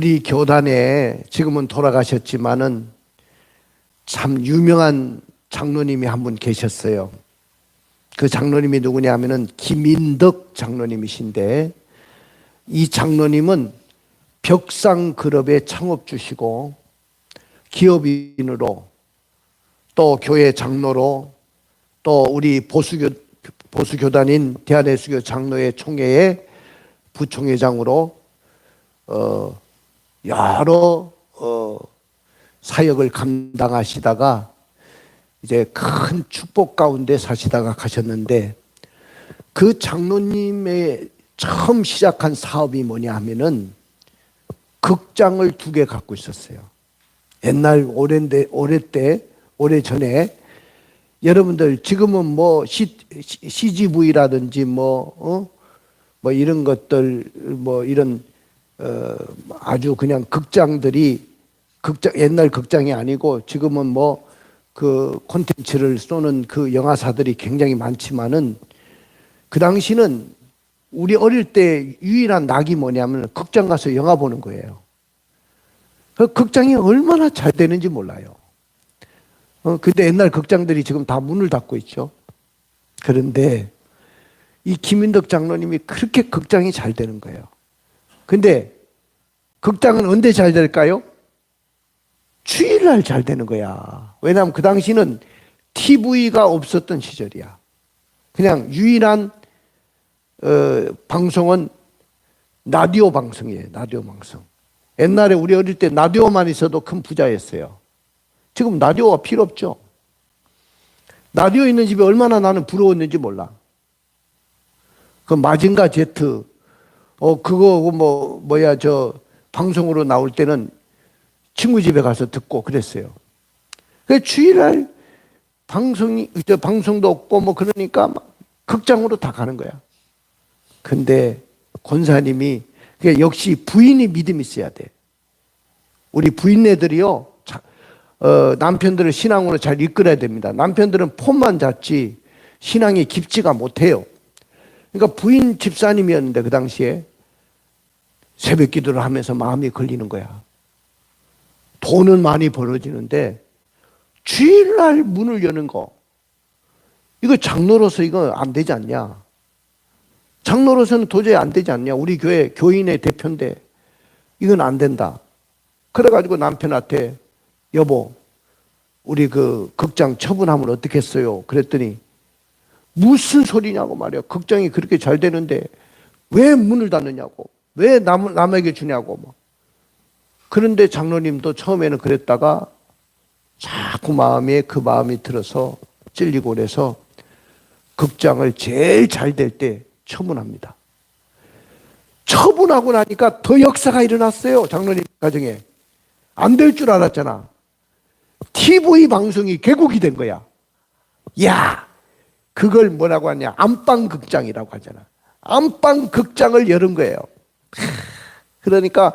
우리 교단에 지금은 돌아가셨지만은 참 유명한 장로님이 한 분 계셨어요. 그 장로님이 누구냐 하면은 김인덕 장로님이신데, 이 장로님은 벽상그룹의 창업주시고 기업인으로 또 교회 장로로 또 우리 보수교단인 대한예수교 장로회 총회의 부총회장으로 여러 사역을 감당하시다가 이제 큰 축복 가운데 사시다가 가셨는데, 그 장로님의 처음 시작한 사업이 뭐냐 하면은 극장을 2개 갖고 있었어요. 옛날 오래전에 여러분들 지금은 뭐 CGV라든지 뭐 이런 것들 뭐 이런 아주 그냥 극장들이 옛날 극장이 아니고 지금은 뭐 그 콘텐츠를 쏘는 그 영화사들이 굉장히 많지만은, 그 당시는 우리 어릴 때 유일한 낙이 뭐냐면 극장 가서 영화 보는 거예요. 그 극장이 얼마나 잘 되는지 몰라요. 근데 옛날 극장들이 지금 다 문을 닫고 있죠. 그런데 이 김인덕 장로님이 그렇게 극장이 잘 되는 거예요. 근데 극장은 언제 잘 될까요? 주일날 잘 되는 거야. 왜냐하면 그 당시는 TV가 없었던 시절이야. 그냥 유일한 방송은 라디오 방송이에요. 라디오 방송. 옛날에 우리 어릴 때 라디오만 있어도 큰 부자였어요. 지금 라디오가 필요 없죠. 라디오 있는 집에 얼마나 나는 부러웠는지 몰라. 그 마징가 제트, 저 방송으로 나올 때는 친구 집에 가서 듣고 그랬어요. 그 주일날 방송도 없고 뭐 그러니까 막 극장으로 다 가는 거야. 근데 권사님이 역시 부인이 믿음이 있어야 돼. 우리 부인네들이요, 남편들을 신앙으로 잘 이끌어야 됩니다. 남편들은 폼만 잡지 신앙이 깊지가 못해요. 그러니까 부인 집사님이었는데 그 당시에 새벽 기도를 하면서 마음이 걸리는 거야. 돈은 많이 벌어지는데 주일날 문을 여는 거, 이거 장로로서 이거 안 되지 않냐? 장로로서는 도저히 안 되지 않냐? 우리 교회 교인의 대표인데 이건 안 된다. 그래가지고 남편한테 여보, 우리 그 극장 처분하면 어떻겠어요? 그랬더니 무슨 소리냐고 말이야. 극장이 그렇게 잘 되는데 왜 문을 닫느냐고, 왜 남에게 주냐고 뭐. 그런데 장로님도 처음에는 그랬다가 자꾸 그 마음이 들어서 찔리고 그래서 극장을 제일 잘 될 때 처분합니다. 처분하고 나니까 더 역사가 일어났어요. 장로님 가정에. 안 될 줄 알았잖아. TV 방송이 개국이 된 거야. 야, 그걸 뭐라고 하냐? 안방극장이라고 하잖아. 안방극장을 열은 거예요. 그러니까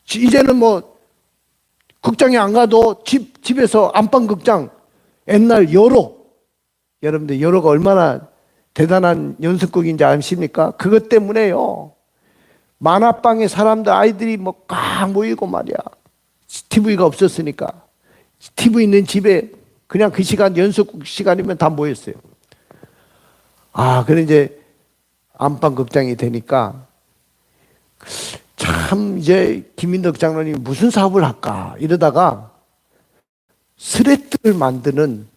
이제는 뭐 극장에 안 가도 집에서 안방극장, 옛날 여러분들 여로가 얼마나 대단한 연습극인지 아십니까? 그것 때문에요. 만화방에 사람들, 아이들이 뭐 꽉 모이고 말이야. TV가 없었으니까. TV 있는 집에 그냥 그 시간, 연습극 시간이면 다 모였어요. 그래 이제 안방극장이 되니까 참 이제 김인덕 장로님이 무슨 사업을 할까 이러다가 스레트를 만드는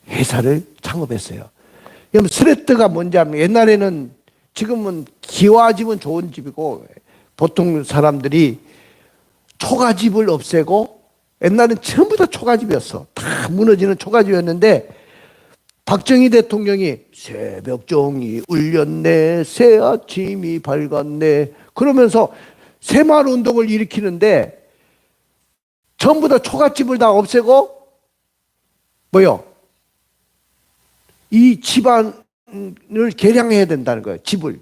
회사를 창업했어요. 그럼 스레트가 뭔지 하면, 옛날에는, 지금은 기와집은 좋은 집이고 보통 사람들이 초가집을 없애고, 옛날엔 전부 다 초가집이었어. 다 무너지는 초가집이었는데 박정희 대통령이 새벽종이 울렸네, 새 아침이 밝았네 그러면서 새마을운동을 일으키는데 전부 다 초가집을 다 없애고 이 집안을 개량해야 된다는 거예요. 집을.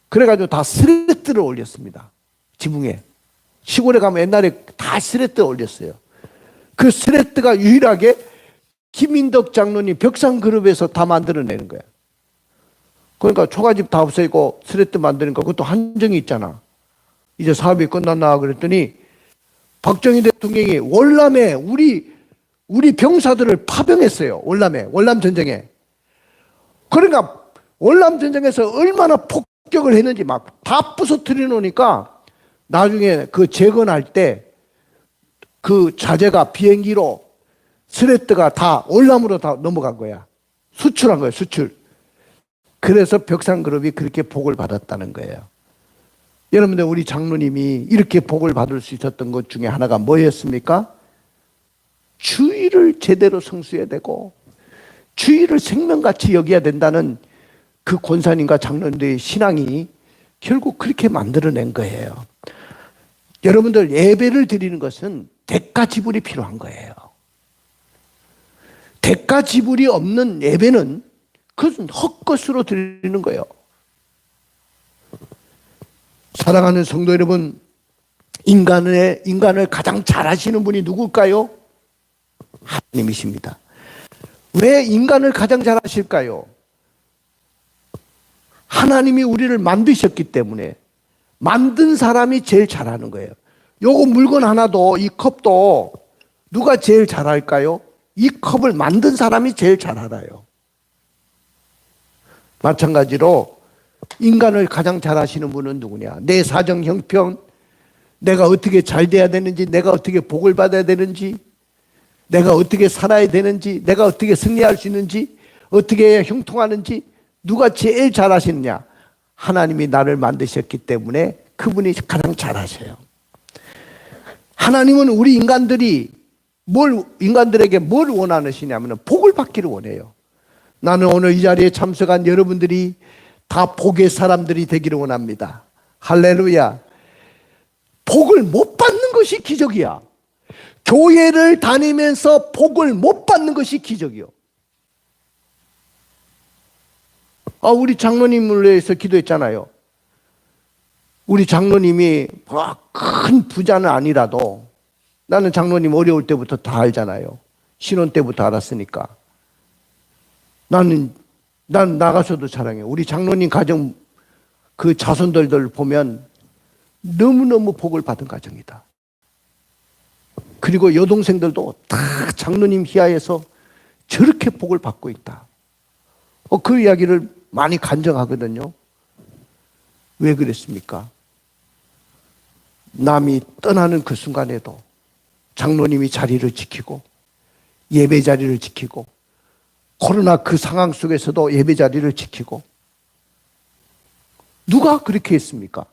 그래가지고 다 스레트를 올렸습니다. 지붕에. 시골에 가면 옛날에 다 스레트 올렸어요. 그 스레트가 유일하게 김인덕 장로님 벽상그룹에서 다 만들어내는 거야. 그러니까 초가집 다 없애고 스레트 만드는 거, 그것도 한정이 있잖아. 이제 사업이 끝났나 그랬더니 박정희 대통령이 월남에 우리 병사들을 파병했어요. 월남 전쟁에. 그러니까 월남 전쟁에서 얼마나 폭격을 했는지 막 다 부서뜨려 놓으니까 나중에 그 재건할 때 그 자재가 비행기로 스레트가 다 월남으로 다 넘어간 거야. 수출한 거예요, 수출. 그래서 벽산그룹이 그렇게 복을 받았다는 거예요. 여러분들, 우리 장로님이 이렇게 복을 받을 수 있었던 것 중에 하나가 뭐였습니까? 주의를 제대로 성수해야 되고 주의를 생명같이 여겨야 된다는 그 권사님과 장로님들의 신앙이 결국 그렇게 만들어낸 거예요. 여러분들, 예배를 드리는 것은 대가 지불이 필요한 거예요. 대가 지불이 없는 예배는 그것은 헛것으로 드리는 거예요. 사랑하는 성도 여러분, 인간을 가장 잘 아시는 분이 누굴까요? 하나님이십니다. 왜 인간을 가장 잘 아실까요? 하나님이 우리를 만드셨기 때문에 만든 사람이 제일 잘하는 거예요. 요거 물건 하나도, 이 컵도 누가 제일 잘할까요? 이 컵을 만든 사람이 제일 잘 알아요. 마찬가지로 인간을 가장 잘 아시는 분은 누구냐? 내 사정 형편, 내가 어떻게 잘 돼야 되는지, 내가 어떻게 복을 받아야 되는지, 내가 어떻게 살아야 되는지, 내가 어떻게 승리할 수 있는지, 어떻게 해야 형통하는지 누가 제일 잘 아시느냐? 하나님이 나를 만드셨기 때문에 그분이 가장 잘 아셔요. 하나님은 우리 인간들에게 뭘 원하시냐면 복을 받기를 원해요. 나는 오늘 이 자리에 참석한 여러분들이 다 복의 사람들이 되기를 원합니다. 할렐루야. 복을 못 받는 것이 기적이야. 교회를 다니면서 복을 못 받는 것이 기적이요. 우리 장로님을 위해서 기도했잖아요. 우리 장로님이 큰 부자는 아니라도, 나는 장로님 어려울 때부터 다 알잖아요. 신혼 때부터 알았으니까. 난 나가서도 자랑해요. 우리 장로님 가정 그 자손들을 보면 너무너무 복을 받은 가정이다. 그리고 여동생들도 다 장로님 희하에서 저렇게 복을 받고 있다. 그 이야기를 많이 간증하거든요. 왜 그랬습니까? 남이 떠나는 그 순간에도 장로님이 자리를 지키고 예배 자리를 지키고 코로나 그 상황 속에서도 예배 자리를 지키고, 누가 그렇게 했습니까?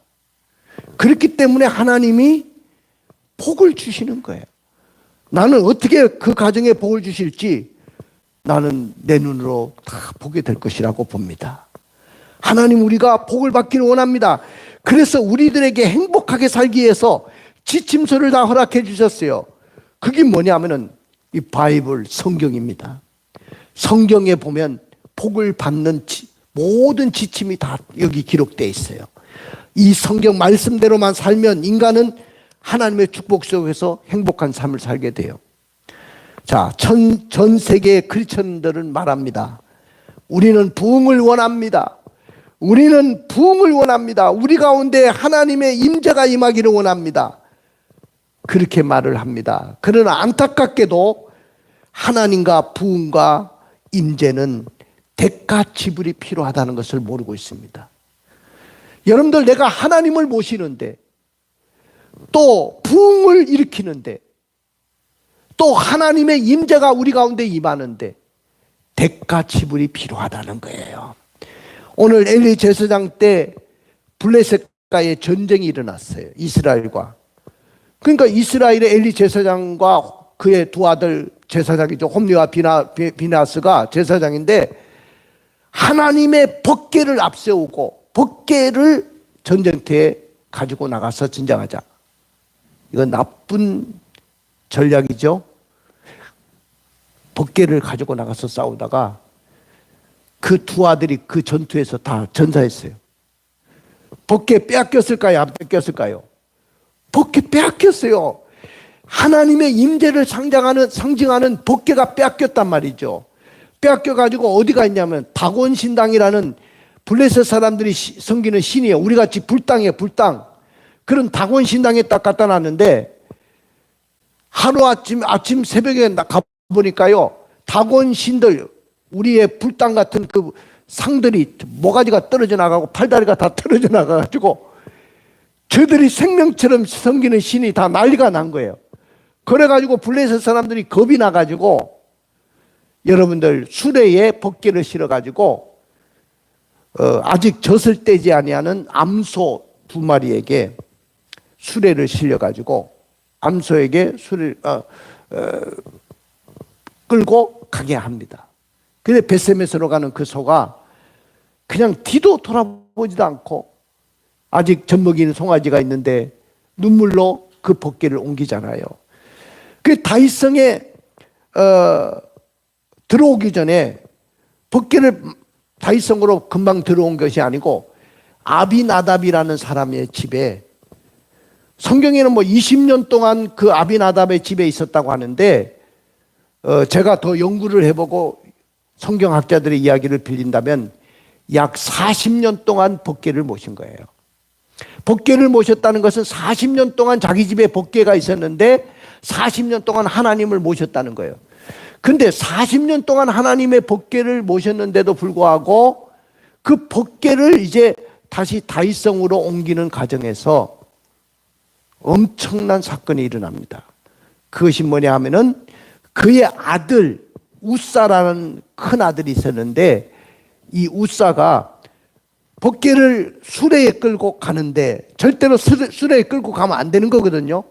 그렇기 때문에 하나님이 복을 주시는 거예요. 나는 어떻게 그 가정에 복을 주실지 나는 내 눈으로 다 보게 될 것이라고 봅니다. 하나님, 우리가 복을 받기를 원합니다. 그래서 우리들에게 행복하게 살기 위해서 지침서를 다 허락해 주셨어요. 그게 뭐냐면은 이 바이블, 성경입니다. 성경에 보면 복을 받는 모든 지침이 다 여기 기록되어 있어요. 이 성경 말씀대로만 살면 인간은 하나님의 축복 속에서 행복한 삶을 살게 돼요. 자, 전 세계의 크리스천들은 말합니다. 우리는 부흥을 원합니다. 우리는 부흥을 원합니다. 우리 가운데 하나님의 임재가 임하기를 원합니다. 그렇게 말을 합니다. 그러나 안타깝게도 하나님과 부흥과 임재는 대가 지불이 필요하다는 것을 모르고 있습니다. 여러분들, 내가 하나님을 모시는데, 또 부흥을 일으키는데, 또 하나님의 임재가 우리 가운데 임하는데 대가 지불이 필요하다는 거예요. 오늘 엘리 제사장 때 블레셋과의 전쟁이 일어났어요. 이스라엘과. 그러니까 이스라엘의 엘리 제사장과 그의 두 아들 제사장이죠. 홈리와 비나스가 제사장인데, 하나님의 법궤를 앞세우고 법궤를 전쟁터에 가지고 나가서 전쟁하자. 이건 나쁜 전략이죠. 법궤를 가지고 나가서 싸우다가 그 두 아들이 그 전투에서 다 전사했어요. 법궤 빼앗겼을까요? 안 뺏겼을까요? 법궤 빼앗겼어요. 하나님의 임재를 상징하는 법궤가 빼앗겼단 말이죠. 빼앗겨가지고 어디가 있냐면 다곤 신당이라는 블레셋 사람들이 섬기는 신이에요. 우리같이 불당이에요, 불당. 그런 당원 신당에 딱 갖다 놨는데 아침 새벽에 가보니까요, 당원 신들, 우리의 불당 같은 그 상들이 모가지가 떨어져 나가고 팔다리가 다 떨어져 나가가지고 저들이 생명처럼 섬기는 신이 다 난리가 난 거예요. 그래가지고 블레셋 사람들이 겁이 나가지고 여러분들 수레에 법궤를 실어가지고 아직 젖을 떼지 아니하는 암소 2마리에게 수레를 실려가지고 암소에게 수레를 끌고 가게 합니다. 근데 벳세메스로 가는 그 소가 그냥 뒤도 돌아보지도 않고 아직 젖먹이는 송아지가 있는데 눈물로 그 법궤를 옮기잖아요. 그 다윗성에 들어오기 전에 법궤를 다윗성으로 금방 들어온 것이 아니고 아비나답이라는 사람의 집에, 성경에는 뭐 20년 동안 그 아비나답의 집에 있었다고 하는데 제가 더 연구를 해보고 성경학자들의 이야기를 빌린다면 약 40년 동안 법궤를 모신 거예요. 법궤를 모셨다는 것은 40년 동안 자기 집에 법궤가 있었는데 40년 동안 하나님을 모셨다는 거예요. 근데 40년 동안 하나님의 법궤를 모셨는데도 불구하고 그 법궤를 이제 다시 다윗성으로 옮기는 과정에서 엄청난 사건이 일어납니다. 그것이 뭐냐 하면은 그의 아들 우사라는 큰 아들이 있었는데 이 우사가 법궤를 수레에 끌고 가는데 절대로 수레에 끌고 가면 안 되는 거거든요.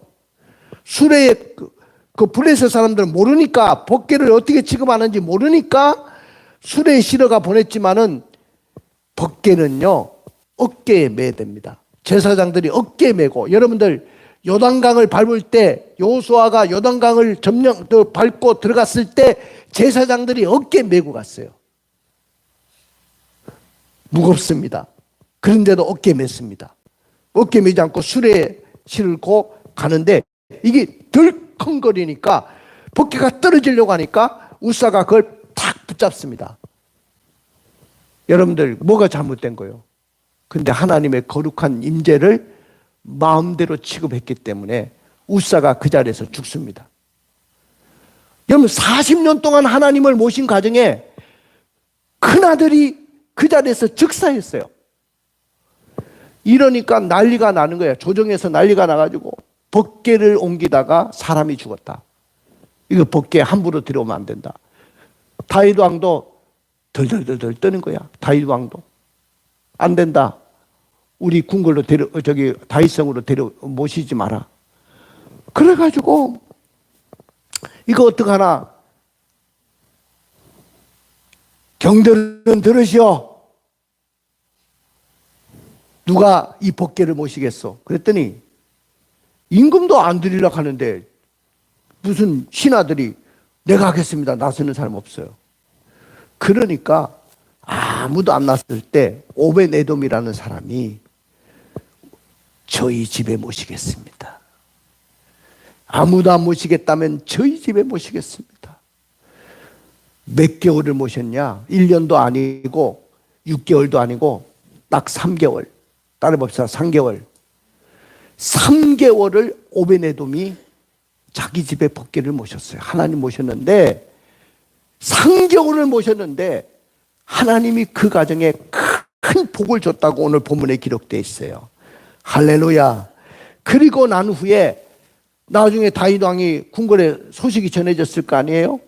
수레에 그 블레셋 사람들은 모르니까, 법궤를 어떻게 취급하는지 모르니까 수레에 실어가 보냈지만은 법궤는요 어깨에 매야 됩니다. 제사장들이 어깨에 매고, 여러분들 요단강을 밟을 때 여호수아가 요단강을 밟고 들어갔을 때 제사장들이 어깨에 메고 갔어요. 무겁습니다. 그런데도 어깨에 맸습니다. 어깨에 매지 않고 수레에 실고 가는데 이게 덜컹거리니까 법궤가 떨어지려고 하니까 우사가 그걸 탁 붙잡습니다. 여러분들 뭐가 잘못된 거예요? 근데 하나님의 거룩한 임재를 마음대로 취급했기 때문에 우사가 그 자리에서 죽습니다. 여러분 40년 동안 하나님을 모신 가정에 큰아들이 그 자리에서 즉사했어요. 이러니까 난리가 나는 거예요. 조정에서 난리가 나가지고 법궤를 옮기다가 사람이 죽었다. 이거 법궤 함부로 들여오면 안 된다. 다윗 왕도 덜덜덜 떠는 거야. 다윗 왕도 안 된다. 우리 궁궐로 다윗성으로 모시지 마라. 그래가지고 이거 어떡하나. 경들은 들으시오. 누가 이 법궤를 모시겠어? 그랬더니 임금도 안 드리려고 하는데 무슨 신하들이 내가 하겠습니다. 나서는 사람 없어요. 그러니까 아무도 안 났을 때 오벳에돔이라는 사람이 저희 집에 모시겠습니다. 아무도 안 모시겠다면 저희 집에 모시겠습니다. 몇 개월을 모셨냐? 1년도 아니고 6개월도 아니고 딱 3개월. 따라봅시다. 3개월. 3개월을 오벳에돔이 자기 집에 법궤를 모셨어요. 하나님 모셨는데 3개월을 모셨는데 하나님이 그 가정에 큰 복을 줬다고 오늘 본문에 기록되어 있어요. 할렐루야. 그리고 난 후에 나중에 다윗 왕이 궁궐에 소식이 전해졌을 거 아니에요?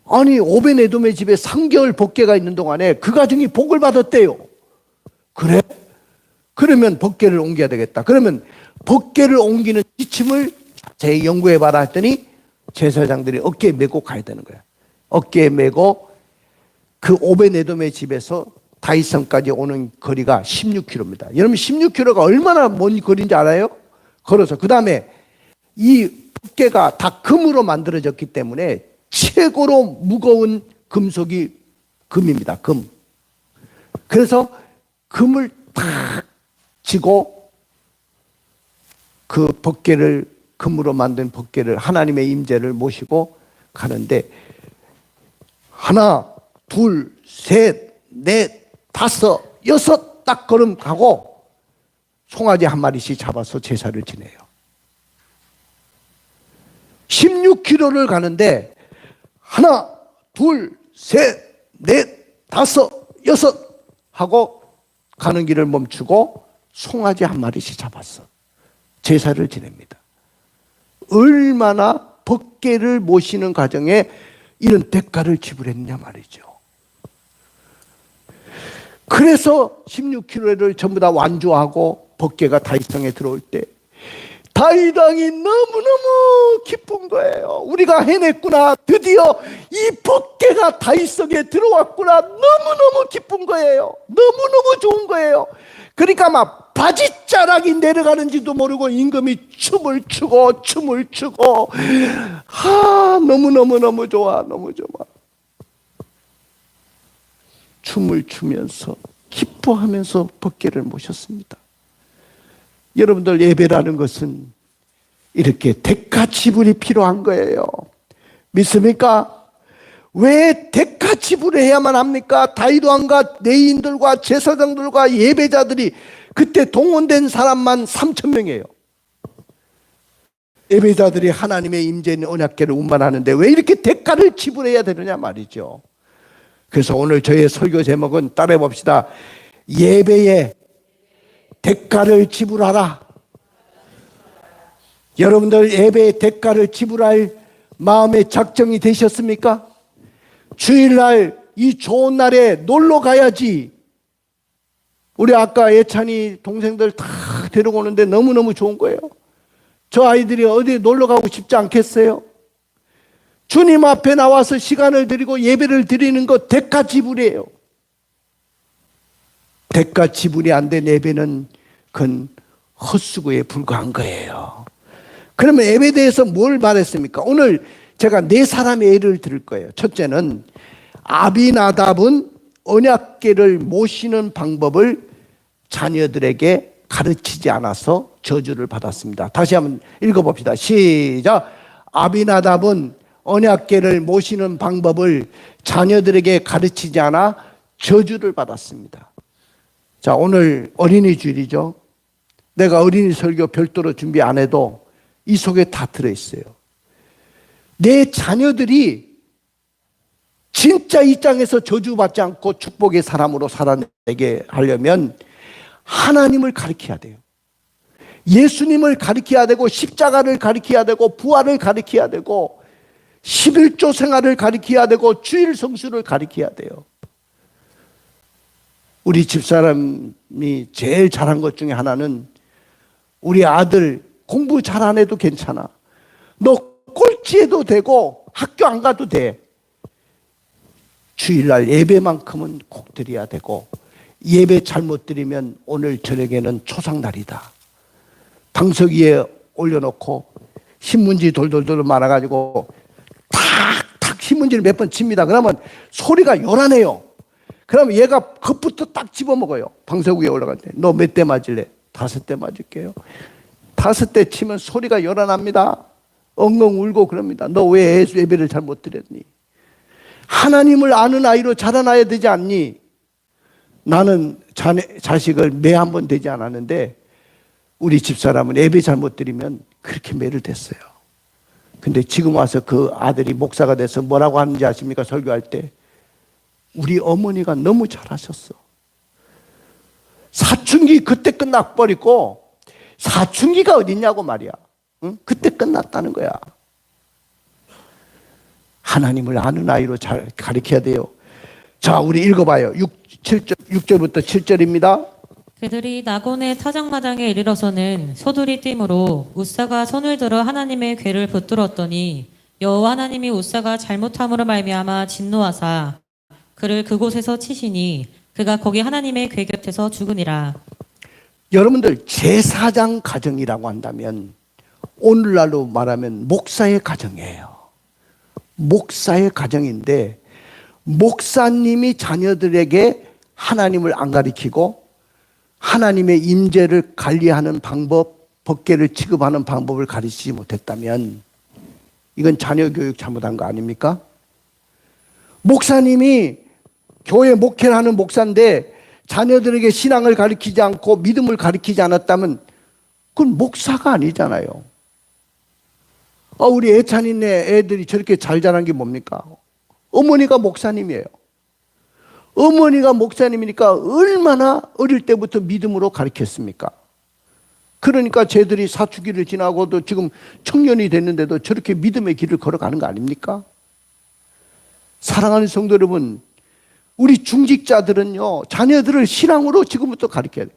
아니 오벳에돔의 집에 3개월 법궤가 있는 동안에 그 가정이 복을 받았대요. 그래? 그러면 법궤를 옮겨야 되겠다. 그러면 법궤를 옮기는 지침을 자세히 연구해봐라 했더니 제사장들이 어깨에 메고 가야 되는 거야. 어깨에 메고 그 오벳에돔의 집에서 다윗성까지 오는 거리가 16km입니다. 여러분 16km가 얼마나 먼 거리인지 알아요? 걸어서. 그 다음에 이 법궤가 다 금으로 만들어졌기 때문에 최고로 무거운 금속이 금입니다. 금. 그래서 금을 탁 지고 그 법궤를, 금으로 만든 법궤를, 하나님의 임재를 모시고 가는데 하나, 둘, 셋, 넷, 다섯, 여섯 딱 걸음 가고 송아지 한 마리씩 잡아서 제사를 지내요. 16km를 가는데 하나, 둘, 셋, 넷, 다섯, 여섯 하고 가는 길을 멈추고 송아지 한 마리씩 잡았어. 제사를 지냅니다. 얼마나 법궤를 모시는 과정에 이런 대가를 지불했냐 말이죠. 그래서 16km를 전부 다 완주하고 법궤가 다윗성에 들어올 때 다윗 왕이 너무너무 기쁜 거예요. 우리가 해냈구나. 드디어 이 법궤가 다윗성에 들어왔구나. 너무너무 기쁜 거예요. 너무너무 좋은 거예요. 그러니까 막 바지자락이 내려가는지도 모르고 임금이 춤을 추고 너무너무 좋아. 너무 좋아. 춤을 추면서 기뻐하면서 법궤를 모셨습니다. 여러분들, 예배라는 것은 이렇게 대가 지불이 필요한 거예요. 믿습니까? 왜 대가 지불을 해야만 합니까? 다윗 왕과 레위인들과 제사장들과 예배자들이 그때 동원된 사람만 3,000명이에요. 예배자들이 하나님의 임재인 언약궤를 운반하는데 왜 이렇게 대가를 지불해야 되느냐 말이죠. 그래서 오늘 저의 설교 제목은 따라해 봅시다. 예배에 대가를 지불하라. 여러분들, 예배의 대가를 지불할 마음의 작정이 되셨습니까? 주일날 이 좋은 날에 놀러 가야지. 우리 아까 예찬이 동생들 다 데리고 오는데 너무너무 좋은 거예요. 저 아이들이 어디 놀러 가고 싶지 않겠어요? 주님 앞에 나와서 시간을 드리고 예배를 드리는 것 대가 지불이에요. 대가 지불이 안 된 예배는 그건 헛수고에 불과한 거예요. 그러면 예배에 대해서 뭘 말했습니까? 오늘 제가 네 사람의 예를 들을 거예요. 첫째는 아비나답은 언약궤를 모시는 방법을 자녀들에게 가르치지 않아서 저주를 받았습니다. 다시 한번 읽어봅시다. 시작. 아비나답은 언약궤를 모시는 방법을 자녀들에게 가르치지 않아 저주를 받았습니다. 자, 오늘 어린이 주일이죠. 내가 어린이 설교 별도로 준비 안 해도 이 속에 다 들어있어요. 내 자녀들이 진짜 이 땅에서 저주받지 않고 축복의 사람으로 살아내게 하려면 하나님을 가르쳐야 돼요. 예수님을 가르쳐야 되고 십자가를 가르쳐야 되고 부활을 가르쳐야 되고 11조 생활을 가르쳐야 되고 주일 성수를 가르쳐야 돼요. 우리 집사람이 제일 잘한 것 중에 하나는 우리 아들 공부 잘 안 해도 괜찮아. 너 꼴찌해도 되고 학교 안 가도 돼. 주일날 예배만큼은 꼭 드려야 되고 예배 잘못 드리면 오늘 저녁에는 초상날이다. 방석 위에 올려놓고 신문지 돌돌돌 말아가지고 탁탁 신문지를 몇 번 칩니다. 그러면 소리가 요란해요. 그러면 얘가 그것부터 딱 집어먹어요. 방석 위에 올라갈 때. 너 몇 대 맞을래? 5대 맞을게요. 5대 치면 소리가 요란합니다. 엉엉 울고 그럽니다. 너 왜 예배를 잘못 드렸니? 하나님을 아는 아이로 자라나야 되지 않니? 나는 자식을 매 한 번 되지 않았는데 우리 집사람은 예배 잘못 드리면 그렇게 매를 댔어요. 근데 지금 와서 그 아들이 목사가 돼서 뭐라고 하는지 아십니까? 설교할 때 우리 어머니가 너무 잘하셨어. 사춘기 그때 끝나버리고 사춘기가 어딨냐고 말이야. 응? 그때 끝났다는 거야. 하나님을 아는 아이로 잘 가르쳐야 돼요. 자, 우리 읽어봐요. 6절부터 7절입니다. 그들이 나곤의 타작마당에 이르러서는 소들이 뛰므로 웃사가 손을 들어 하나님의 궤를 붙들었더니 여호와 하나님이 웃사가 잘못함으로 말미암아 진노하사 그를 그곳에서 치시니 그가 거기 하나님의 궤 곁에서 죽으니라. 여러분들, 제사장 가정이라고 한다면 오늘날로 말하면 목사의 가정이에요. 목사의 가정인데 목사님이 자녀들에게 하나님을 안 가르치고 하나님의 임재를 관리하는 방법, 법궤를 취급하는 방법을 가르치지 못했다면 이건 자녀 교육 잘못한 거 아닙니까? 목사님이 교회 목회를 하는 목사인데 자녀들에게 신앙을 가르치지 않고 믿음을 가르치지 않았다면 그건 목사가 아니잖아요. 우리 애찬이네 애들이 저렇게 잘 자란 게 뭡니까? 어머니가 목사님이에요. 어머니가 목사님이니까 얼마나 어릴 때부터 믿음으로 가르쳤습니까? 그러니까 쟤들이 사춘기를 지나고도 지금 청년이 됐는데도 저렇게 믿음의 길을 걸어가는 거 아닙니까? 사랑하는 성도 여러분, 우리 중직자들은요, 자녀들을 신앙으로 지금부터 가르쳐야 돼요.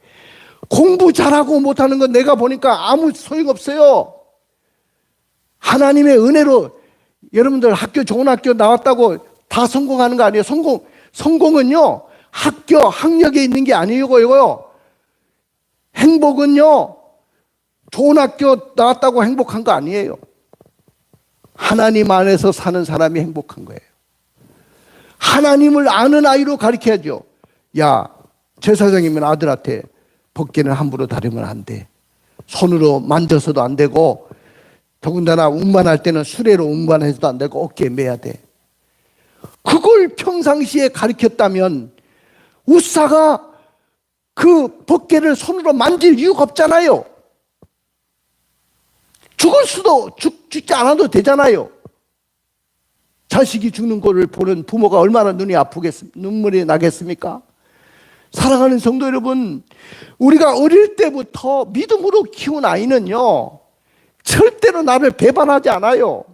공부 잘하고 못하는 건 내가 보니까 아무 소용없어요. 하나님의 은혜로 여러분들 학교 좋은 학교 나왔다고 다 성공하는 거 아니에요. 성공은요, 학력에 있는 게 아니고요. 행복은요, 좋은 학교 나왔다고 행복한 거 아니에요. 하나님 안에서 사는 사람이 행복한 거예요. 하나님을 아는 아이로 가르쳐야죠. 야, 제사장이면 아들한테 벗개는 함부로 다루면 안 돼. 손으로 만져서도 안 되고, 더군다나 운반할 때는 수레로 운반해서도 안 되고 어깨에 매야 돼. 그걸 평상시에 가르쳤다면 우사가 그 벗개를 손으로 만질 이유가 없잖아요. 죽지 않아도 되잖아요. 자식이 죽는 거를 보는 부모가 얼마나 눈물이 나겠습니까? 사랑하는 성도 여러분, 우리가 어릴 때부터 믿음으로 키운 아이는요, 절대로 나를 배반하지 않아요.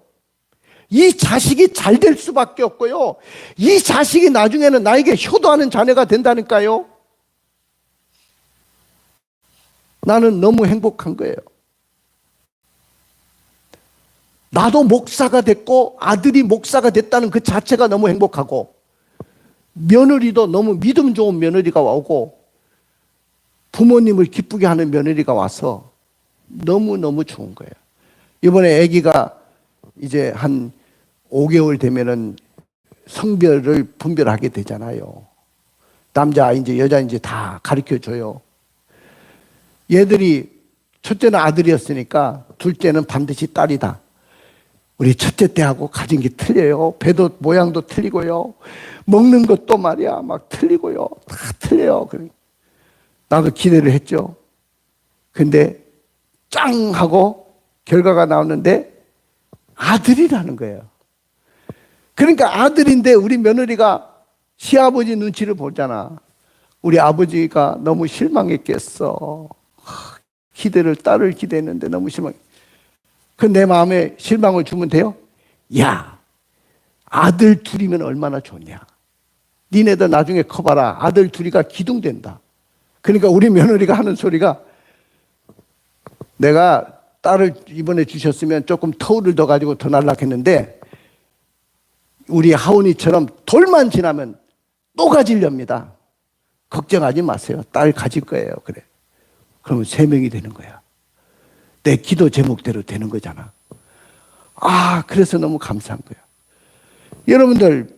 이 자식이 잘 될 수밖에 없고요, 이 자식이 나중에는 나에게 효도하는 자녀가 된다니까요. 나는 너무 행복한 거예요. 나도 목사가 됐고 아들이 목사가 됐다는 그 자체가 너무 행복하고, 며느리도 너무 믿음 좋은 며느리가 오고 부모님을 기쁘게 하는 며느리가 와서 너무너무 좋은 거예요. 이번에 아기가 이제 한 5개월 되면은 성별을 분별하게 되잖아요. 남자아이인지 여자인지 다 가르쳐 줘요. 얘들이 첫째는 아들이었으니까 둘째는 반드시 딸이다. 우리 첫째 때하고 가진 게 틀려요. 배도 모양도 틀리고요. 먹는 것도 말이야 막 틀리고요. 다 틀려요. 나도 기대를 했죠. 근데 짱 하고 결과가 나오는데 아들이라는 거예요. 그러니까 아들인데 우리 며느리가 시아버지 눈치를 보잖아. 우리 아버지가 너무 실망했겠어. 딸을 기대했는데 너무 실망. 그 내 마음에 실망을 주면 돼요? 야, 아들 둘이면 얼마나 좋냐. 니네들 나중에 커봐라. 아들 둘이가 기둥된다. 그러니까 우리 며느리가 하는 소리가, 내가 딸을 이번에 주셨으면 조금 터울을 더 가지고 더 날락했는데 우리 하은이처럼 돌만 지나면 또 가지렵니다. 걱정하지 마세요. 딸 가질 거예요. 그래. 그러면 3명이 되는 거야. 내 기도 제목대로 되는 거잖아. 그래서 너무 감사한 거야. 여러분들,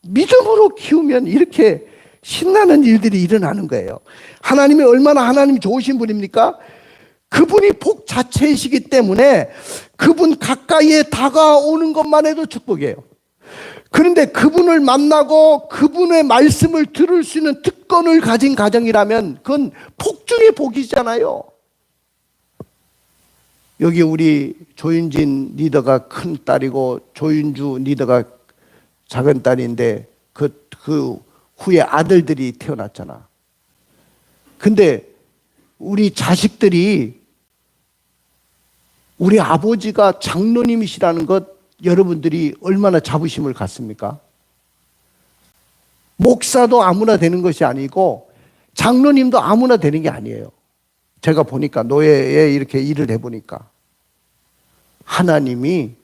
믿음으로 키우면 이렇게 신나는 일들이 일어나는 거예요. 하나님이 얼마나 하나님 좋으신 분입니까? 그분이 복 자체이시기 때문에 그분 가까이에 다가오는 것만 해도 축복이에요. 그런데 그분을 만나고 그분의 말씀을 들을 수 있는 특권을 가진 가정이라면 그건 복 중의 복이잖아요. 여기 우리 조윤진 리더가 큰 딸이고 조윤주 리더가 작은 딸인데 그 후에 아들들이 태어났잖아. 근데 우리 자식들이 우리 아버지가 장로님이시라는 것 여러분들이 얼마나 자부심을 갖습니까? 목사도 아무나 되는 것이 아니고 장로님도 아무나 되는 게 아니에요. 제가 보니까 노예에 이렇게 일을 해보니까 하나님이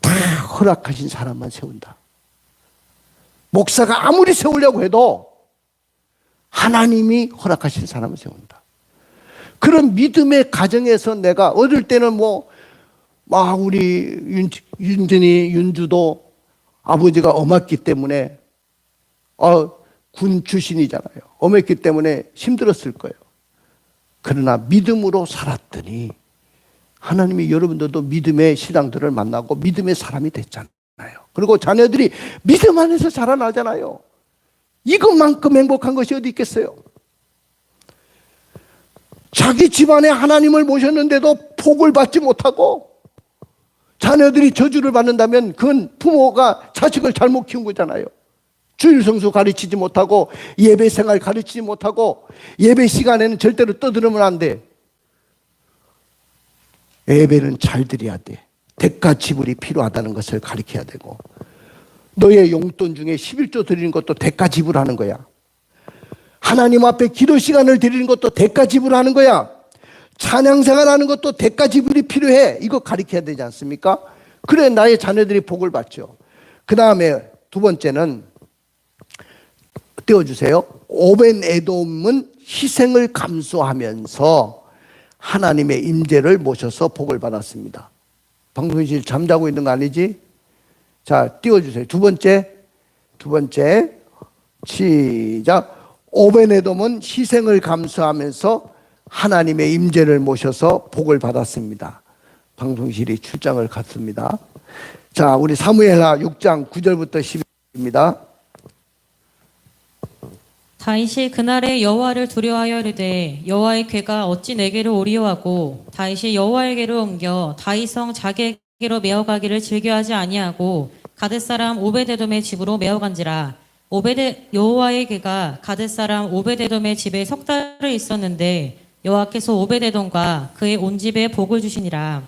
다 허락하신 사람만 세운다. 목사가 아무리 세우려고 해도 하나님이 허락하신 사람을 세운다. 그런 믿음의 가정에서 내가 어릴 때는 우리 윤주도 아버지가 엄했기 때문에 군 출신이잖아요. 엄했기 때문에 힘들었을 거예요. 그러나 믿음으로 살았더니 하나님이 여러분들도 믿음의 신앙들을 만나고 믿음의 사람이 됐잖아요. 그리고 자녀들이 믿음 안에서 자라나잖아요. 이것만큼 행복한 것이 어디 있겠어요? 자기 집안에 하나님을 모셨는데도 복을 받지 못하고 자녀들이 저주를 받는다면 그건 부모가 자식을 잘못 키운 거잖아요. 주일 성수 가르치지 못하고 예배 생활 가르치지 못하고 예배 시간에는 절대로 떠들으면 안 돼. 예배는 잘 드려야 돼. 대가 지불이 필요하다는 것을 가르쳐야 되고, 너의 용돈 중에 11조 드리는 것도 대가 지불하는 거야. 하나님 앞에 기도 시간을 드리는 것도 대가 지불하는 거야. 찬양 생활하는 것도 대가 지불이 필요해. 이거 가르쳐야 되지 않습니까? 그래 나의 자녀들이 복을 받죠. 그 다음에 두 번째는 띄워주세요. 오벤에돔은 희생을 감수하면서 하나님의 임재를 모셔서 복을 받았습니다. 방송실 잠자고 있는 거 아니지? 자, 띄워주세요. 두 번째 시작. 오벤에돔은 희생을 감수하면서 하나님의 임재를 모셔서 복을 받았습니다. 방송실이 출장을 갔습니다. 자, 우리 사무엘하 6장 9절부터 10절입니다. 다윗이 그날에 여호와를 두려워하여 이르되 여호와의 궤가 어찌 내게로 오리오하고 다윗이 여호와에게로 옮겨 다윗성 자기에게로 메어가기를 즐겨하지 아니하고 가뎃 사람 오베데돔의 집으로 메어간지라. 여호와의 궤가 가뎃 사람 오베데돔의 집에 석 달을 있었는데 여호와께서 오베데돔과 그의 온 집에 복을 주시니라.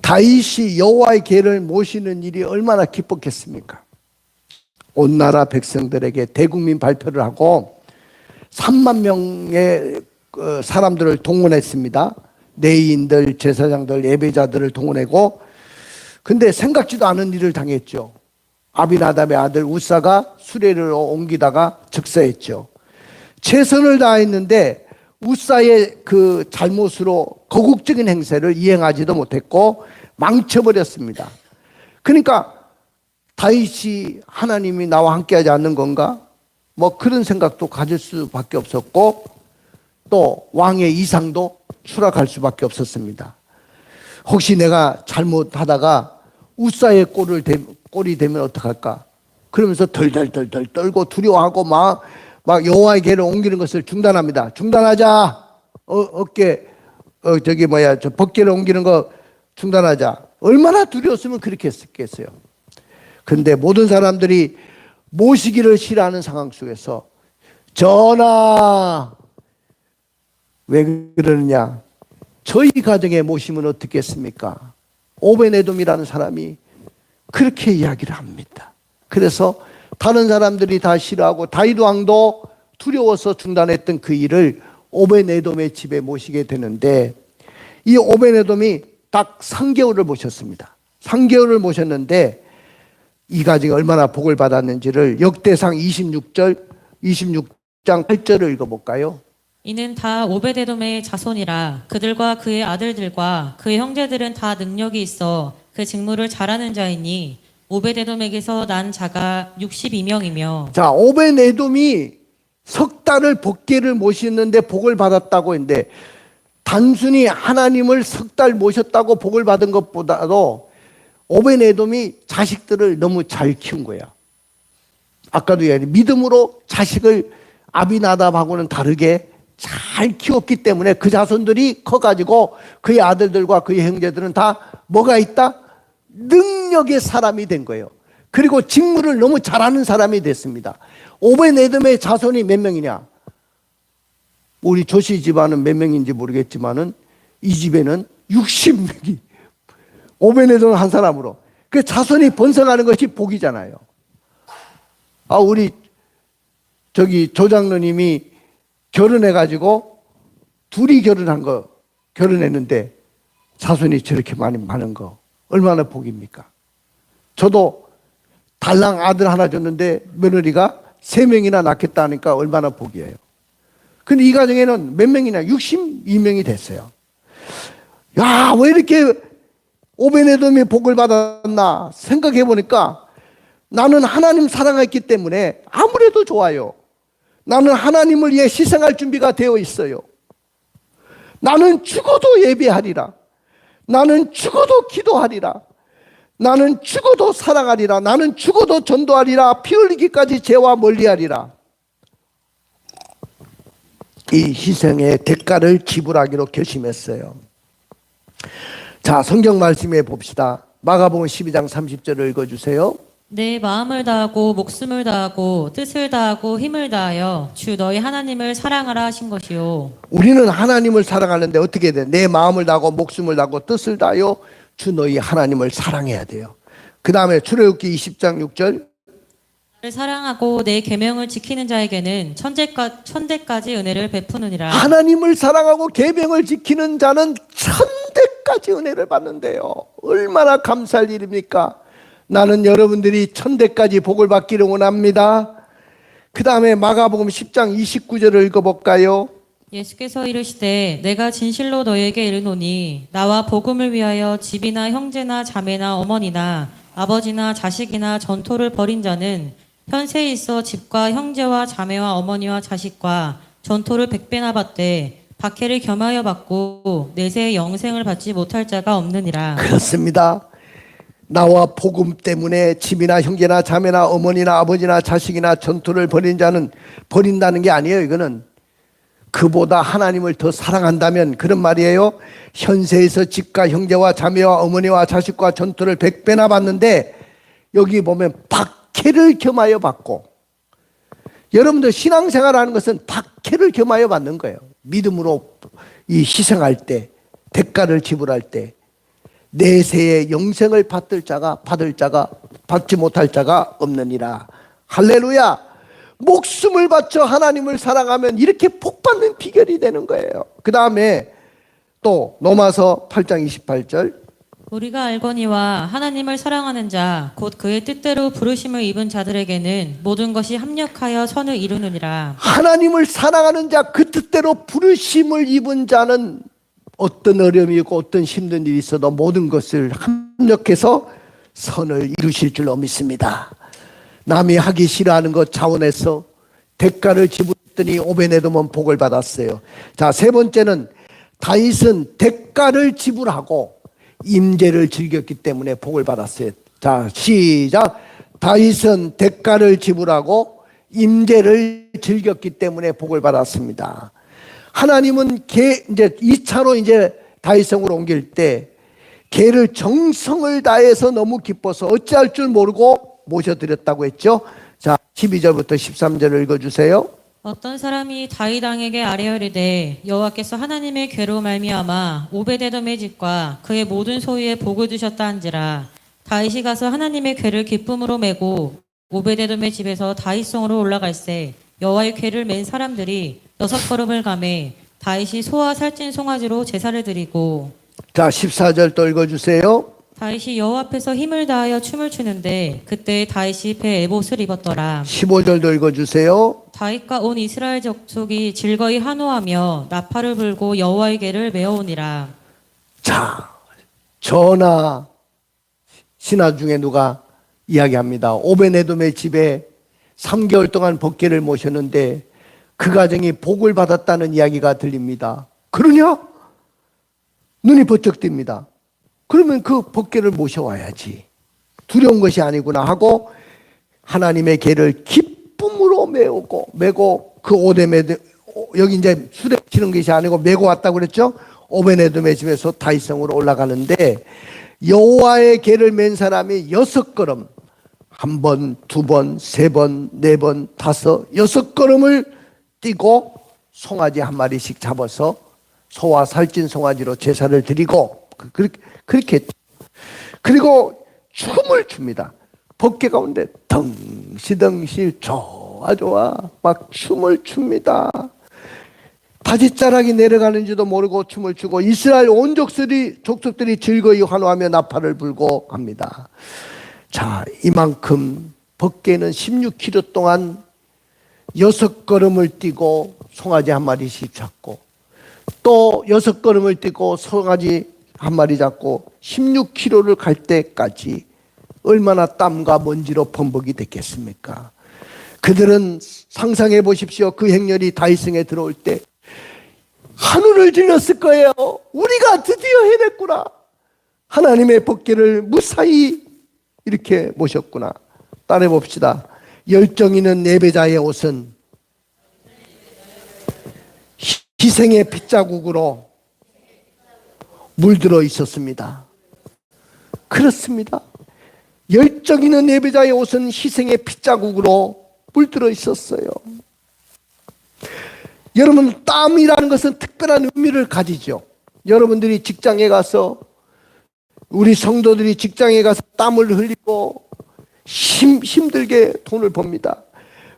다윗이 여호와의 궤를 모시는 일이 얼마나 기뻤겠습니까? 온 나라 백성들에게 대국민 발표를 하고 3만 명의 사람들을 동원했습니다. 내인들, 제사장들, 예배자들을 동원하고, 근데 생각지도 않은 일을 당했죠. 아비나답의 아들 우사가 수레를 옮기다가 즉사했죠. 최선을 다했는데 우사의 그 잘못으로 거국적인 행세를 이행하지도 못했고 망쳐버렸습니다. 그러니까 다윗이 하나님이 나와 함께하지 않는 건가? 뭐 그런 생각도 가질 수밖에 없었고, 또 왕의 이상도 추락할 수밖에 없었습니다. 혹시 내가 잘못하다가 우사의 꼴이 되면 어떡할까? 그러면서 덜덜덜덜 떨고 두려워하고 막 여호와의 궤를 옮기는 것을 중단합니다. 중단하자. 법궤를 옮기는 거 중단하자. 얼마나 두려웠으면 그렇게 했겠어요. 근데 모든 사람들이 모시기를 싫어하는 상황 속에서, 전하, 왜 그러느냐? 저희 가정에 모시면 어떻겠습니까? 오벤에돔이라는 사람이 그렇게 이야기를 합니다. 그래서 다른 사람들이 다 싫어하고 다윗 왕도 두려워서 중단했던 그 일을 오벤에돔의 집에 모시게 되는데, 이 오벤에돔이 딱 3개월을 모셨습니다. 3개월을 모셨는데 이 가정이 얼마나 복을 받았는지를 역대상 26장 8절을 읽어볼까요? 이는 다 오베데돔의 자손이라. 그들과 그의 아들들과 그의 형제들은 다 능력이 있어 그 직무를 잘하는 자이니 오베데돔에게서 난 자가 62명이며. 자, 오벤에돔이 석 달을 법궤를 모시는데 복을 받았다고 했는데, 단순히 하나님을 석 달 모셨다고 복을 받은 것보다도 오벤에돔이 자식들을 너무 잘 키운 거야. 아까도 얘기했는데 믿음으로 자식을 아비나답하고는 다르게 잘 키웠기 때문에 그 자손들이 커가지고 그의 아들들과 그의 형제들은 다 뭐가 있다? 능력의 사람이 된 거예요. 그리고 직무를 너무 잘하는 사람이 됐습니다. 오벤에돔의 자손이 몇 명이냐? 우리 조씨 집안은 몇 명인지 모르겠지만은 이 집에는 60명이 오벤에돔 한 사람으로, 그 자손이 번성하는 것이 복이잖아요. 우리 조장로님이 결혼해가지고 둘이 결혼했는데 자손이 저렇게 많은 거 얼마나 복입니까? 저도 달랑 아들 하나 줬는데 며느리가 3명이나 낳겠다 하니까 얼마나 복이에요. 근데 이 가정에는 몇 명이나 62명이 됐어요. 야, 왜 이렇게 오벤에돔이 복을 받았나 생각해 보니까, 나는 하나님 사랑했기 때문에 아무래도 좋아요. 나는 하나님을 위해 희생할 준비가 되어 있어요. 나는 죽어도 예배하리라. 나는 죽어도 기도하리라. 나는 죽어도 사랑하리라. 나는 죽어도 전도하리라. 피 흘리기까지 죄와 멀리하리라. 이 희생의 대가를 지불하기로 결심했어요. 자, 성경 말씀해 봅시다. 마가복음 12장 30절을 읽어주세요. 내 마음을 다하고 목숨을 다하고 뜻을 다하고 힘을 다하여 주 너희 하나님을 사랑하라 하신 것이요. 우리는 하나님을 사랑하는데 어떻게 돼? 내 마음을 다하고 목숨을 다하고 뜻을 다하여 주 너희 하나님을 사랑해야 돼요. 그 다음에 출애굽기 20장 6절. 나를 사랑하고 내 계명을 지키는 자에게는 천대까지 은혜를 베푸느니라. 하나님을 사랑하고 계명을 지키는 자는 천대까지 은혜를 받는데요. 얼마나 감사할 일입니까? 나는 여러분들이 천대까지 복을 받기를 원합니다. 그 다음에 마가복음 10장 29절을 읽어볼까요? 예수께서 이르시되 내가 진실로 너희에게 이르노니 나와 복음을 위하여 집이나 형제나 자매나 어머니나 아버지나 자식이나 전토를 벌인 자는 현세에 있어 집과 형제와 자매와 어머니와 자식과 전토를 100배나 받되 박해를 겸하여 받고 내세의 영생을 받지 못할 자가 없느니라. 그렇습니다. 나와 복음 때문에 집이나 형제나 자매나 어머니나 아버지나 자식이나 전투를 벌인 자는 버린다는 게 아니에요. 이거는 그보다 하나님을 더 사랑한다면 그런 말이에요. 현세에서 집과 형제와 자매와 어머니와 자식과 전투를 100배나 받는데 여기 보면 박해를 겸하여 받고, 여러분들 신앙생활하는 것은 박해를 겸하여 받는 거예요. 믿음으로 이 희생할 때, 대가를 지불할 때 내세의 영생을 받을 자가 받지 못할 자가 없느니라. 할렐루야. 목숨을 바쳐 하나님을 사랑하면 이렇게 복받는 비결이 되는 거예요. 그 다음에 또 로마서 8장 28절. 우리가 알거니와 하나님을 사랑하는 자 곧 그의 뜻대로 부르심을 입은 자들에게는 모든 것이 합력하여 선을 이루느니라. 하나님을 사랑하는 자, 그 뜻대로 부르심을 입은 자는 어떤 어려움이 있고 어떤 힘든 일이 있어도 모든 것을 합력해서 선을 이루실 줄로 믿습니다. 남이 하기 싫어하는 것 자원해서 대가를 지불했더니 오베네돔은 복을 받았어요. 자, 세 번째는 다윗은 대가를 지불하고 임재를 즐겼기 때문에 복을 받았어요. 자, 시작. 다윗은 대가를 지불하고 임재를 즐겼기 때문에 복을 받았습니다. 하나님은 이제 2차로 이제 다윗성으로 옮길 때 개를 정성을 다해서 너무 기뻐서 어찌할 줄 모르고 모셔드렸다고 했죠. 자, 12절부터 13절을 읽어주세요. 어떤 사람이 다윗 왕에게 아뢰어리되 여호와께서 하나님의 괴로 말미암아 오베데돔의 집과 그의 모든 소유에 복을 주셨다 한지라. 다윗이 가서 하나님의 괴를 기쁨으로 메고 오베데돔의 집에서 다윗성으로 올라갈새 여호와의 괴를 맨 사람들이 6걸음을 가매 다윗이 소와 살찐 송아지로 제사를 드리고. 자, 14절 또 읽어주세요. 다윗이 여호와 앞에서 힘을 다하여 춤을 추는데 그때 다윗이 배에 에봇을 입었더라. 15절도 읽어주세요. 다윗과 온 이스라엘 족속이 즐거이 환호하며 나팔을 불고 여호와의 궤를 메어오니라. 자, 저나 신하 중에 누가 이야기합니다. 오베네돔의 집에 3개월 동안 법궤를 모셨는데 그 가정이 복을 받았다는 이야기가 들립니다. 그러냐? 눈이 번쩍 뜹니다. 그러면 그 법궤를 모셔와야지. 두려운 것이 아니구나 하고 하나님의 궤를 기쁨으로 메고 그 오베네돔, 여기 이제 수레 치는 것이 아니고 메고 왔다고 그랬죠. 오베네돔의 집에서 다윗성으로 올라가는데 여호와의 궤를 맨 사람이 6걸음, 1번, 2번, 3번, 4번, 5, 6걸음을 뛰고 송아지 한 마리씩 잡아서 소와 살찐 송아지로 제사를 드리고 그렇게 했죠. 그리고 춤을 춥니다. 법궤 가운데 덩실덩실 좋아 막 춤을 춥니다. 바지자락이 내려가는지도 모르고 춤을 추고 이스라엘 온 족속들이 즐거이 환호하며 나팔을 불고 합니다. 자, 이만큼 법궤는 16km 동안 6걸음을 뛰고 송아지 한 마리씩 잡고 또 6걸음을 뛰고 송아지 한 마리 잡고 16km를 갈 때까지 얼마나 땀과 먼지로 범벅이 됐겠습니까? 그들은 상상해 보십시오. 그 행렬이 다윗성에 들어올 때 하늘을 질렀을 거예요. 우리가 드디어 해냈구나. 하나님의 법궤를 무사히 이렇게 모셨구나. 따라해 봅시다. 열정 있는 예배자의 옷은 희생의 핏자국으로 물들어 있었습니다. 그렇습니다. 열정 있는 예배자의 옷은 희생의 핏자국으로 물들어 있었어요. 여러분, 땀이라는 것은 특별한 의미를 가지죠. 여러분들이 직장에 가서, 우리 성도들이 직장에 가서 땀을 흘리고 힘들게 돈을 법니다.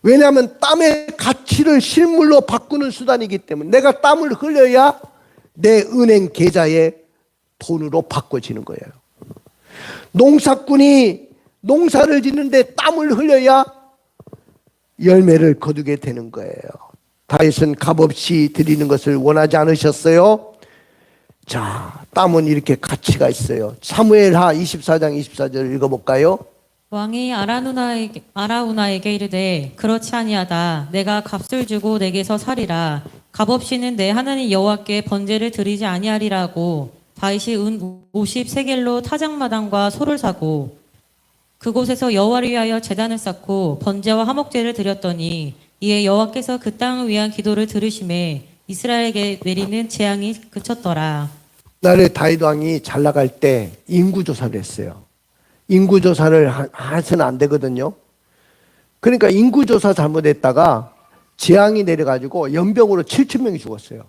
왜냐하면 땀의 가치를 실물로 바꾸는 수단이기 때문에 내가 땀을 흘려야 내 은행 계좌에 돈으로 바꿔지는 거예요. 농사꾼이 농사를 짓는데 땀을 흘려야 열매를 거두게 되는 거예요. 다윗은 값없이 드리는 것을 원하지 않으셨어요. 자, 땀은 이렇게 가치가 있어요. 사무엘하 24장 24절 읽어볼까요? 왕이 아라우나에게 이르되 그렇지 아니하다. 내가 값을 주고 내게서 살이라. 값없이는 내 하나님 여호와께 번제를 드리지 아니하리라고. 다윗이 은 50세겔로 타작마당과 소를 사고 그곳에서 여호와를 위하여 제단을 쌓고 번제와 화목제를 드렸더니 이에 여호와께서 그 땅을 위한 기도를 들으심에 이스라엘에게 내리는 재앙이 그쳤더라. 나를 다윗 왕이 잘 나갈 때 인구조사를 했어요. 인구조사를 해서는 안 되거든요. 그러니까 인구조사 잘못했다가 재앙이 내려가지고 연병으로 7,000명이 죽었어요.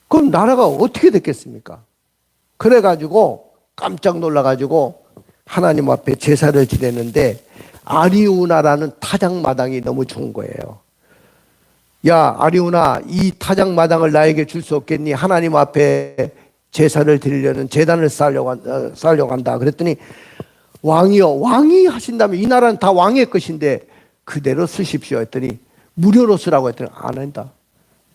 그럼 나라가 어떻게 됐겠습니까? 그래가지고 깜짝 놀라가지고 하나님 앞에 제사를 지냈는데 아리우나라는 타작마당이 너무 좋은 거예요. 야, 아리우나, 이 타작마당을 나에게 줄 수 없겠니? 하나님 앞에 제사를 드리려는 제단을 쌓으려고 한다. 그랬더니 왕이요, 왕이 하신다면 이 나라는 다 왕의 것인데 그대로 쓰십시오 했더니 무료로 쓰라고 했더니 안 한다.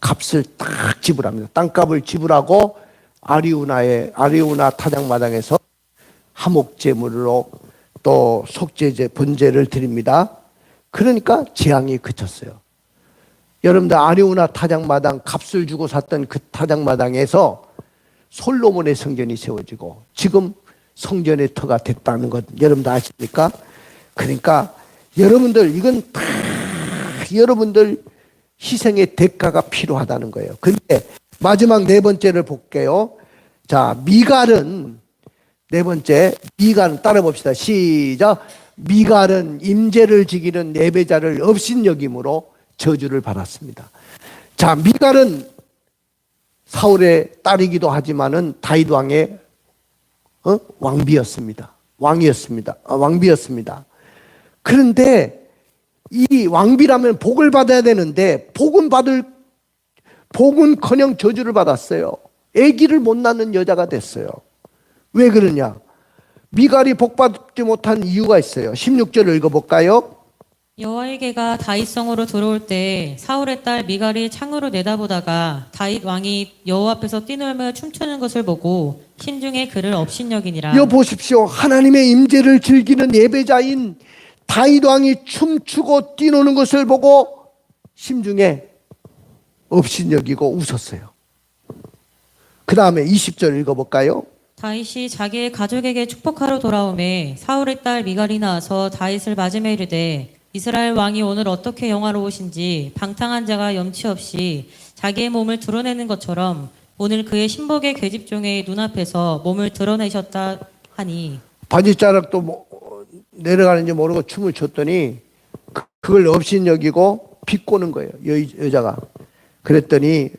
값을 딱 지불합니다. 땅값을 지불하고 아리우나 타작마당에서 화목제물로 또 속죄제, 번제를 드립니다. 그러니까 재앙이 그쳤어요. 여러분들 아리우나 타작마당 값을 주고 샀던 그 타작마당에서 솔로몬의 성전이 세워지고 지금 성전의 터가 됐다는 것 여러분들 아십니까? 그러니까 여러분들 이건 다 여러분들 희생의 대가가 필요하다는 거예요. 근데 마지막 네 번째를 볼게요. 자, 미갈은 네 번째, 미갈은 따라 봅시다. 시작. 미갈은 임재를 지키는 예배자를 업신여김으로 저주를 받았습니다. 자, 미갈은 사울의 딸이기도 하지만은 다윗 왕의 왕비였습니다. 왕비였습니다. 그런데 이 왕비라면 복을 받아야 되는데 복은커녕 저주를 받았어요. 아기를 못 낳는 여자가 됐어요. 왜 그러냐? 미갈이 복받지 못한 이유가 있어요. 16절을 읽어볼까요? 여호와의 개가 다윗성으로 들어올 때 사울의 딸 미갈이 창으로 내다보다가 다윗 왕이 여호와 앞에서 뛰놀며 춤추는 것을 보고 심중에 그를 업신여기니라. 여 보십시오. 하나님의 임재를 즐기는 예배자인 다윗 왕이 춤추고 뛰노는 것을 보고 심중에 업신여기고 웃었어요. 그 다음에 20절 읽어볼까요? 다윗이 자기의 가족에게 축복하러 돌아오매 사울의 딸 미갈이 나와서 다윗을 맞으며 이르되 이스라엘 왕이 오늘 어떻게 영화로우신지 방탕한 자가 염치 없이 자기의 몸을 드러내는 것처럼 오늘 그의 신복의 계집종의 눈앞에서 몸을 드러내셨다 하니 바지자락도 내려가는지 모르고 춤을 췄더니 그걸 업신여기고 비꼬는 거예요. 여자가. 그랬더니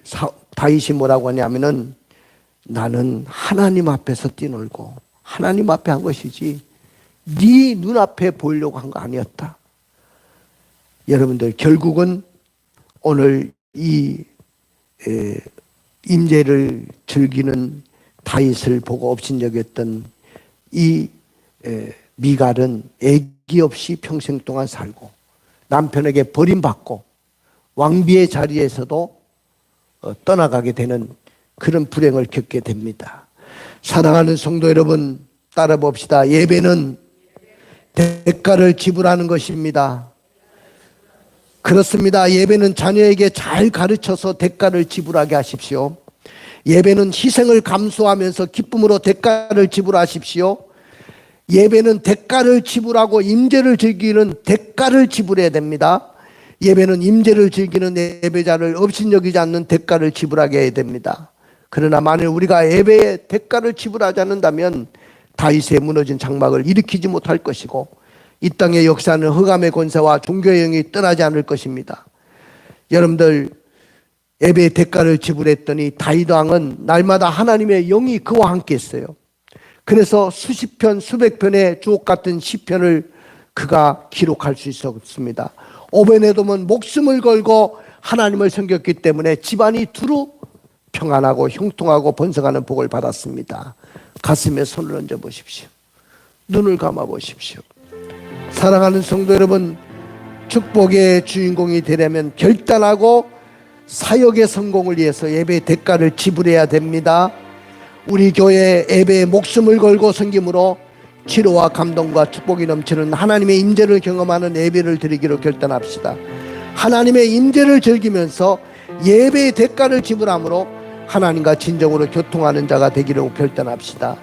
다윗이 뭐라고 하냐면은 나는 하나님 앞에서 뛰놀고 하나님 앞에 한 것이지 네 눈앞에 보이려고 한 거 아니었다. 여러분들 결국은 오늘 이 임재를 즐기는 다윗을 보고 업신여겼던 이 미갈은 애기 없이 평생 동안 살고 남편에게 버림받고 왕비의 자리에서도 떠나가게 되는 그런 불행을 겪게 됩니다. 사랑하는 성도 여러분, 따라 봅시다. 예배는 대가를 지불하는 것입니다. 그렇습니다. 예배는 자녀에게 잘 가르쳐서 대가를 지불하게 하십시오. 예배는 희생을 감수하면서 기쁨으로 대가를 지불하십시오. 예배는 대가를 지불하고 임재를 즐기는 대가를 지불해야 됩니다. 예배는 임재를 즐기는 예배자를 업신여기지 않는 대가를 지불하게 해야 됩니다. 그러나 만일 우리가 예배의 대가를 지불하지 않는다면 다윗의 무너진 장막을 일으키지 못할 것이고 이 땅의 역사는 흑암의 권세와 종교의 영이 떠나지 않을 것입니다. 여러분들, 예배의 대가를 지불했더니 다윗 왕은 날마다 하나님의 영이 그와 함께 했어요. 그래서 수십 편 수백 편의 주옥 같은 시편을 그가 기록할 수 있었습니다. 오베네돔은 목숨을 걸고 하나님을 섬겼기 때문에 집안이 두루 평안하고 형통하고 번성하는 복을 받았습니다. 가슴에 손을 얹어 보십시오. 눈을 감아 보십시오. 사랑하는 성도 여러분, 축복의 주인공이 되려면 결단하고 사역의 성공을 위해서 예배의 대가를 지불해야 됩니다. 우리 교회 예배에 목숨을 걸고 섬김으로 치료와 감동과 축복이 넘치는 하나님의 임재를 경험하는 예배를 드리기로 결단합시다. 하나님의 임재를 즐기면서 예배의 대가를 지불함으로 하나님과 진정으로 교통하는 자가 되기로 결단합시다.